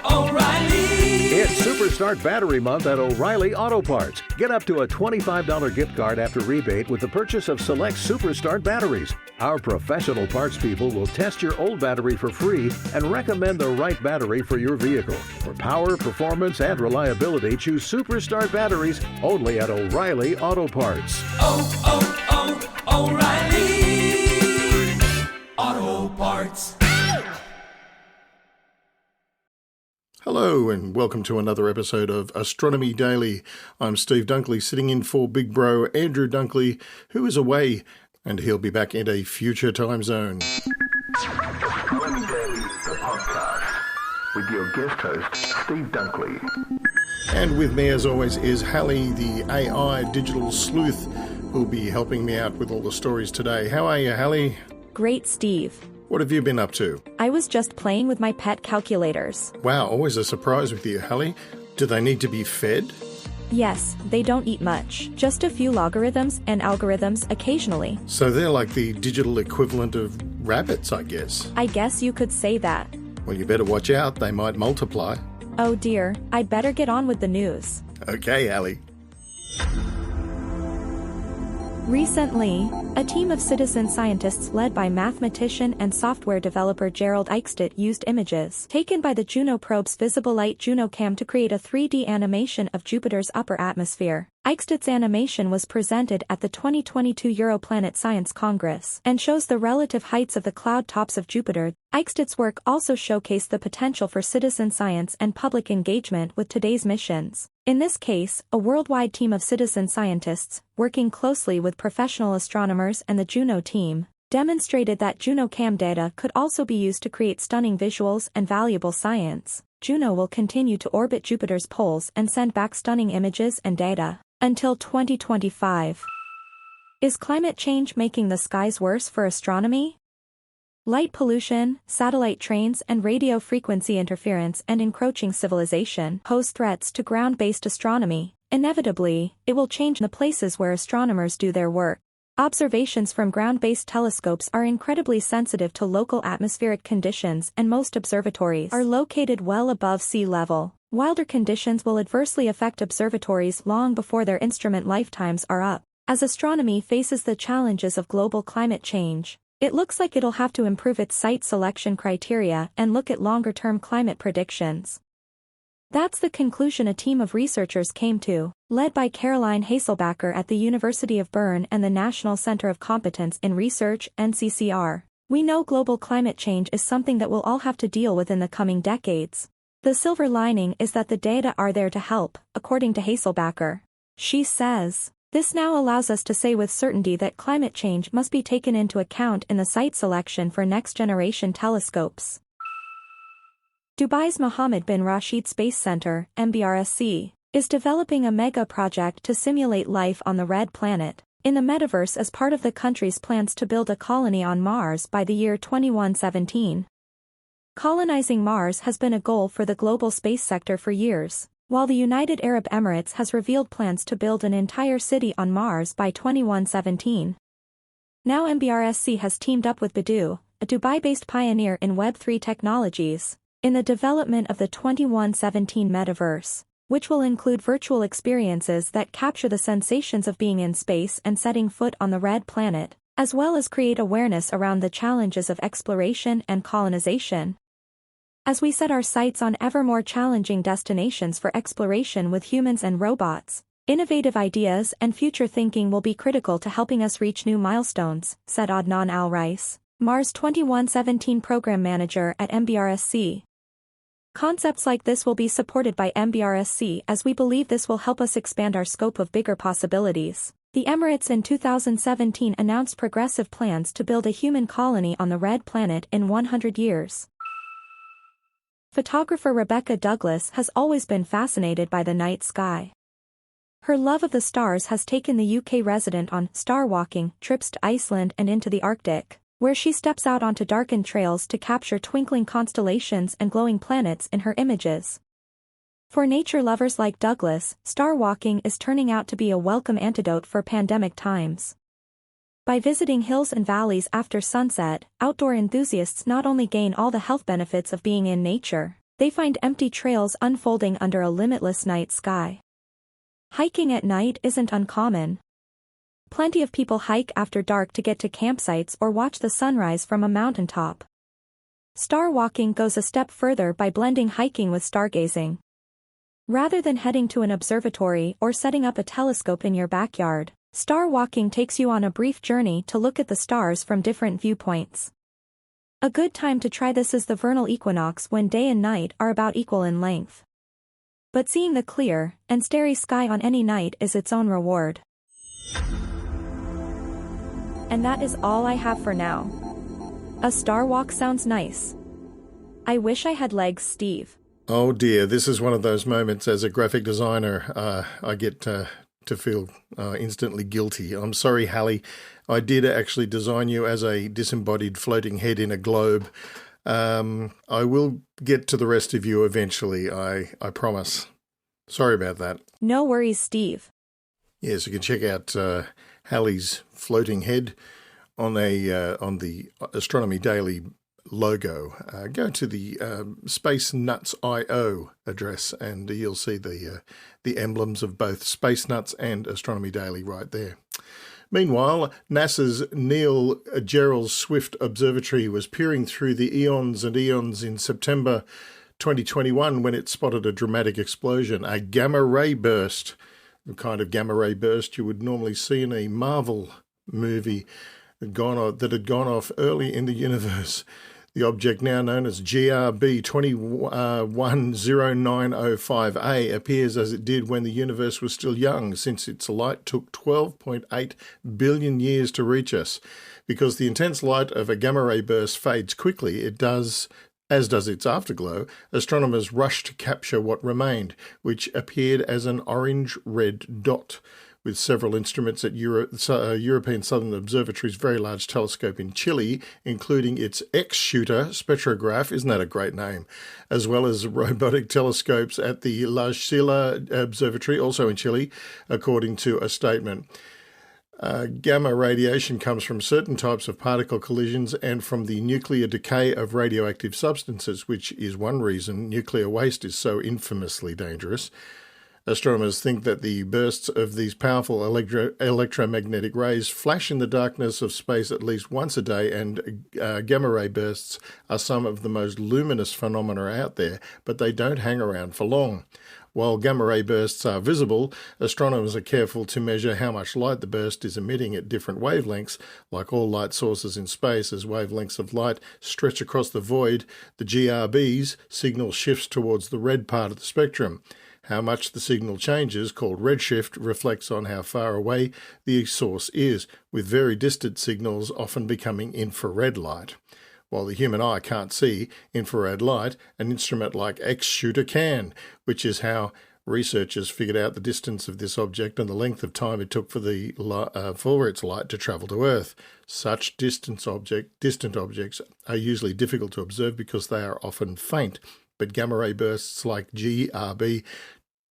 O'Reilly! It's Superstart Battery Month at O'Reilly Auto Parts. Get up to a $25 gift card after rebate with the purchase of select Superstart batteries. Our professional parts people will test your old battery for free and recommend the right battery for your vehicle. For power, performance, and reliability, choose Superstart batteries only at O'Reilly Auto Parts. O'Reilly Auto Parts. Hello and welcome to another episode of Astronomy Daily. I'm Steve Dunkley, sitting in for big bro Andrew Dunkley, who is away, and he'll be back in a future time zone. Astronomy Daily, the podcast, with your guest host, Steve Dunkley. And with me, as always, is Halley, the AI digital sleuth, who'll be helping me out with all the stories today. How are you, Halley? Great, Steve. What have you been up to? I was just playing with my pet calculators. Wow, always a surprise with you, Halley. Do they need to be fed? Yes, they don't eat much. Just a few logarithms and algorithms occasionally. So they're like the digital equivalent of rabbits, I guess. I guess you could say that. Well, you better watch out. They might multiply. Oh dear, I'd better get on with the news. Okay, Halley. Recently, a team of citizen scientists led by mathematician and software developer Gerald Eichstädt used images taken by the Juno probe's visible light JunoCam to create a 3D animation of Jupiter's upper atmosphere. Eichstadt's animation was presented at the 2022 Europlanet Science Congress and shows the relative heights of the cloud tops of Jupiter. Eichstadt's work also showcased the potential for citizen science and public engagement with today's missions. In this case, a worldwide team of citizen scientists, working closely with professional astronomers and the Juno team, demonstrated that JunoCam data could also be used to create stunning visuals and valuable science. Juno will continue to orbit Jupiter's poles and send back stunning images and data until 2025. Is climate change making the skies worse for astronomy? Light pollution, satellite trains and radio frequency interference and encroaching civilization pose threats to ground-based astronomy. Inevitably, it will change the places where astronomers do their work. Observations from ground-based telescopes are incredibly sensitive to local atmospheric conditions, and most observatories are located well above sea level. Wilder conditions will adversely affect observatories long before their instrument lifetimes are up. As astronomy faces the challenges of global climate change, it looks like it'll have to improve its site selection criteria and look at longer-term climate predictions. That's the conclusion a team of researchers came to, led by Caroline Haselbacher at the University of Bern and the National Center of Competence in Research, NCCR. We know global climate change is something that we'll all have to deal with in the coming decades. The silver lining is that the data are there to help, according to Haselbacher. She says, "This now allows us to say with certainty that climate change must be taken into account in the site selection for next-generation telescopes." Dubai's Mohammed bin Rashid Space Center, MBRSC, is developing a mega project to simulate life on the Red Planet in the metaverse as part of the country's plans to build a colony on Mars by the year 2117. Colonizing Mars has been a goal for the global space sector for years, while the United Arab Emirates has revealed plans to build an entire city on Mars by 2117. Now MBRSC has teamed up with Baidu, a Dubai-based pioneer in Web3 technologies, in the development of the 2117 metaverse, which will include virtual experiences that capture the sensations of being in space and setting foot on the Red Planet, as well as create awareness around the challenges of exploration and colonization. As we set our sights on ever more challenging destinations for exploration with humans and robots, innovative ideas and future thinking will be critical to helping us reach new milestones, said Adnan Al-Rais, Mars 2117 program manager at MBRSC. Concepts like this will be supported by MBRSC as we believe this will help us expand our scope of bigger possibilities. The Emirates in 2017 announced progressive plans to build a human colony on the Red Planet in 100 years. Photographer Rebecca Douglas has always been fascinated by the night sky. Her love of the stars has taken the UK resident on star-walking trips to Iceland and into the Arctic, where she steps out onto darkened trails to capture twinkling constellations and glowing planets in her images. For nature lovers like Douglas, star walking is turning out to be a welcome antidote for pandemic times. By visiting hills and valleys after sunset, outdoor enthusiasts not only gain all the health benefits of being in nature, they find empty trails unfolding under a limitless night sky. Hiking at night isn't uncommon. Plenty of people hike after dark to get to campsites or watch the sunrise from a mountaintop. Star walking goes a step further by blending hiking with stargazing. Rather than heading to an observatory or setting up a telescope in your backyard, star walking takes you on a brief journey to look at the stars from different viewpoints. A good time to try this is the vernal equinox, when day and night are about equal in length. But seeing the clear and starry sky on any night is its own reward. And that is all I have for now. A star walk sounds nice. I wish I had legs, Steve. Oh dear, this is one of those moments as a graphic designer I get to feel instantly guilty. I'm sorry, Halley. I did actually design you as a disembodied floating head in a globe. I will get to the rest of you eventually, I promise. Sorry about that. No worries, Steve. Yes, you can check out Halley's floating head on the Astronomy Daily logo. Go to the Space Nuts IO address and you'll see the emblems of both Space Nuts and Astronomy Daily right there. Meanwhile, NASA's Neil Gehrels Swift Observatory was peering through the eons and eons in September 2021 when it spotted a dramatic explosion, a gamma ray burst, the kind of gamma ray burst you would normally see in a Marvel movie that had gone off early in the universe. The object, now known as GRB 210905A, appears as it did when the universe was still young, since its light took 12.8 billion years to reach us. Because the intense light of a gamma ray burst fades quickly, as does its afterglow, astronomers rushed to capture what remained, which appeared as an orange-red dot. With several instruments at European Southern Observatory's very large telescope in Chile, including its X-Shooter spectrograph, isn't that a great name, as well as robotic telescopes at the La Silla Observatory, also in Chile, according to a statement. Gamma radiation comes from certain types of particle collisions and from the nuclear decay of radioactive substances, which is one reason nuclear waste is so infamously dangerous. Astronomers think that the bursts of these powerful electromagnetic rays flash in the darkness of space at least once a day, and gamma ray bursts are some of the most luminous phenomena out there, but they don't hang around for long. While gamma ray bursts are visible, astronomers are careful to measure how much light the burst is emitting at different wavelengths. Like all light sources in space, as wavelengths of light stretch across the void, the GRB's signal shifts towards the red part of the spectrum. How much the signal changes, called redshift, reflects on how far away the source is, with very distant signals often becoming infrared light. While the human eye can't see infrared light, an instrument like X-Shooter can, which is how researchers figured out the distance of this object and the length of time it took for its light to travel to Earth. Such distant objects are usually difficult to observe because they are often faint, but gamma ray bursts like GRB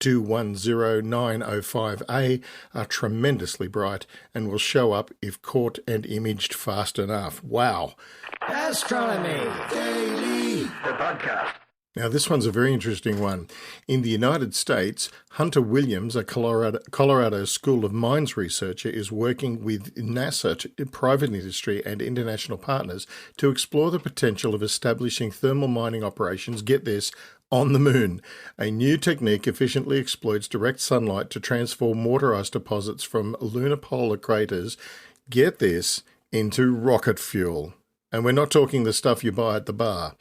210905A are tremendously bright and will show up if caught and imaged fast enough. Wow. Astronomy Daily, The podcast. Now, this one's a very interesting one. In the United States, Hunter Williams, a Colorado School of Mines researcher, is working with NASA, private industry, and international partners to explore the potential of establishing thermal mining operations, get this, on the moon. A new technique efficiently exploits direct sunlight to transform water ice deposits from lunar polar craters, get this, into rocket fuel. And we're not talking the stuff you buy at the bar.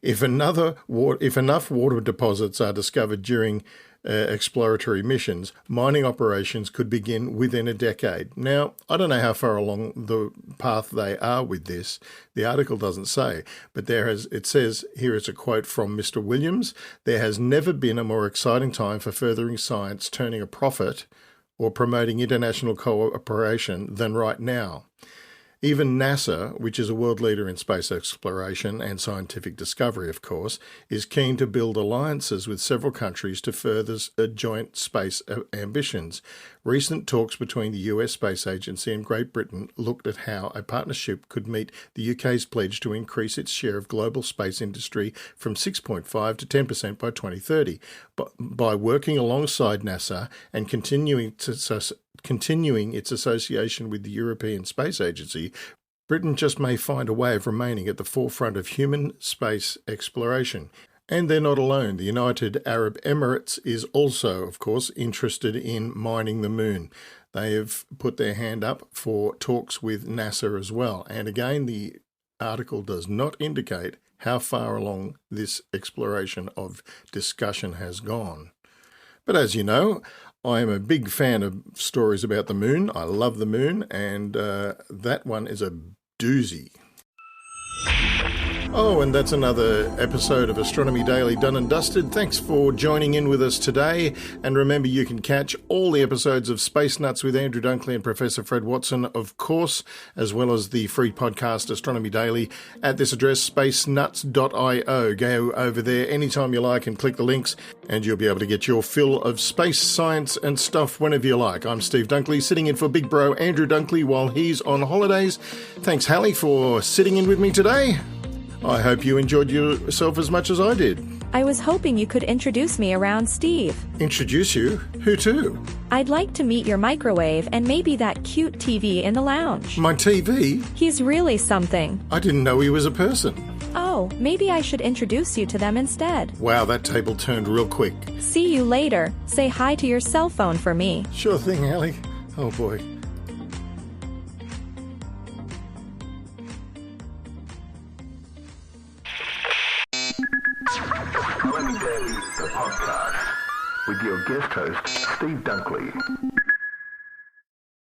If enough water deposits are discovered during exploratory missions, mining operations could begin within a decade. Now, I don't know how far along the path they are with this. The article doesn't say, but it says, here is a quote from Mr. Williams, "There has never been a more exciting time for furthering science turning a profit or promoting international cooperation than right now." Even NASA, which is a world leader in space exploration and scientific discovery, of course, is keen to build alliances with several countries to further joint space ambitions. Recent talks between the US Space Agency and Great Britain looked at how a partnership could meet the UK's pledge to increase its share of global space industry from 6.5 to 10% by 2030. But by working alongside NASA and continuing its association with the European Space Agency, Britain just may find a way of remaining at the forefront of human space exploration. And they're not alone. The United Arab Emirates is also, of course, interested in mining the moon. They have put their hand up for talks with NASA as well. And again, the article does not indicate how far along this exploration of discussion has gone. But as you know, I am a big fan of stories about the moon. I love the moon, and that one is a doozy. Oh, and that's another episode of Astronomy Daily done and dusted. Thanks for joining in with us today. And remember, you can catch all the episodes of Space Nuts with Andrew Dunkley and Professor Fred Watson, of course, as well as the free podcast Astronomy Daily at this address, spacenuts.io. Go over there anytime you like and click the links, and you'll be able to get your fill of space science and stuff whenever you like. I'm Steve Dunkley, sitting in for big bro Andrew Dunkley while he's on holidays. Thanks, Halley, for sitting in with me today. I hope you enjoyed yourself as much as I did. I was hoping you could introduce me around Steve. Introduce you? Who to? I'd like to meet your microwave and maybe that cute TV in the lounge. My TV? He's really something. I didn't know he was a person. Oh, maybe I should introduce you to them instead. Wow, that table turned real quick. See you later. Say hi to your cell phone for me. Sure thing, Halley. Oh boy. Astronomy Daily, the podcast, with your guest host, Steve Dunkley.